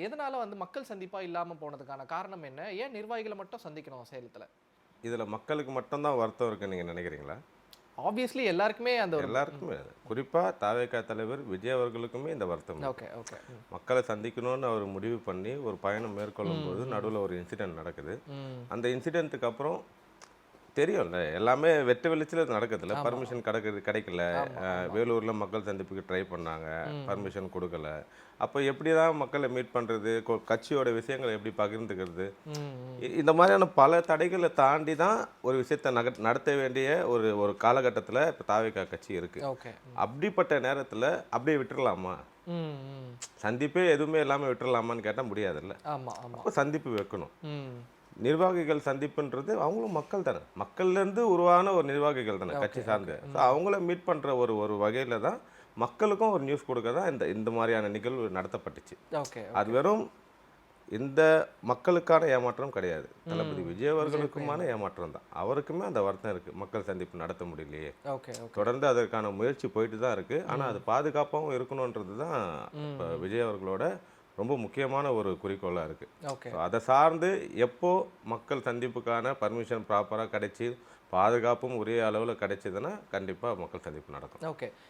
எதனால வந்து மக்கள் சந்திப்பா இல்லாம போனதுக்கான காரணம் என்ன? ஏன் நிர்வாகிகள மட்டும் சந்திக்கணும் சேலத்துல? இதில் மக்களுக்கு மட்டும்தான் வருத்தம் இருக்குன்னு நீங்கள் நினைக்கிறீங்களா? ஆப்வியஸ்லி எல்லாருக்குமே அந்த ஒரு எல்லாருக்குமே அது. குறிப்பாக தாவேகா தலைவர் விஜய் அவர்களுக்குமே இந்த வருத்தம் இருக்கு. Okay, okay. மக்களை சந்திக்கணும்னு அவர் முடிவு பண்ணி ஒரு பயணம் மேற்கொள்ளும்போது நடுவில் ஒரு இன்சிடென்ட் நடக்குது. ம். அந்த இன்சிடென்ட்டுக்கு அப்புறம் தெரியும்ல, எல்லாமே வெட்ட வெளிச்சத்தில் நடக்குதுல்ல. ஆமா. பர்மிஷன் கிடைக்கல. ஆமா, ஆமா. வேலூரில் மக்கள் சந்திப்புக்கு ட்ரை பண்ணாங்க, ம். பர்மிஷன் கொடுக்கல. அப்போ எப்படி தான் மக்களை மீட் பண்ணுறது, கட்சியோட விஷயங்களை எப்படி பகிர்ந்துக்கிறது, ம், ம். இந்த மாதிரியான பல தடைகளை தாண்டி தான் ஒரு விஷயத்தை நடத்த வேண்டிய ஒரு ஒரு காலகட்டத்தில் இப்போ தாவேகா கட்சி இருக்குது. ஓகே. அப்படிப்பட்ட நேரத்தில் அப்படியே விட்டுறலாமா? ம், ம். சந்திப்பே எதுவுமே இல்லாமல் விட்டுறலாமான்னு கேட்டால் முடியாதுல்ல. ஆமா, ஆமா. அப்போ சந்திப்பு வைக்கணும். ம். நிர்வாகிகள் சந்திப்புன்றது அவங்களும் மக்கள் தானே, மக்கள்லேருந்து உருவான ஒரு நிர்வாகிகள் தானே கட்சி ஓகே, சார்ந்து. ஓகே. ஸோ அவங்கள மீட் பண்ணுற ஒரு ஒரு வகையில் தான் மக்களுக்கும் ஒரு நியூஸ் கொடுக்க தான் இந்த இந்த மாதிரியான நிகழ்வு நடத்தப்பட்டுச்சு. ஓகே, அது வெறும் இந்த மக்களுக்கான ஏமாற்றம் கிடையாது, தளபதி விஜய் விஜய்க்கும் அவர்களுக்குமான ஏமாற்றம் தான். அவருக்குமே அந்த வருத்தம் இருக்குது, மக்கள் சந்திப்பு நடத்த முடியலையே. Okay, okay. தொடர்ந்து அதற்கான முயற்சி போயிட்டு தான் இருக்குது. ஆனால் அது பாதுகாப்பாகவும் இருக்கணுன்றது தான் இப்போ விஜய் அவர்களோட ரொம்ப முக்கியமான ஒரு குறிக்கோளாக இருக்குது. ஓகே. ஸோ அதை சார்ந்து எப்போ மக்கள் சந்திப்புக்கான பர்மிஷன் ப்ராப்பராக கிடைச்சி பாதுகாப்பும் உரிய அளவில் கிடைச்சதுன்னா கண்டிப்பாக மக்கள் சந்திப்பு நடக்கும். ஓகே.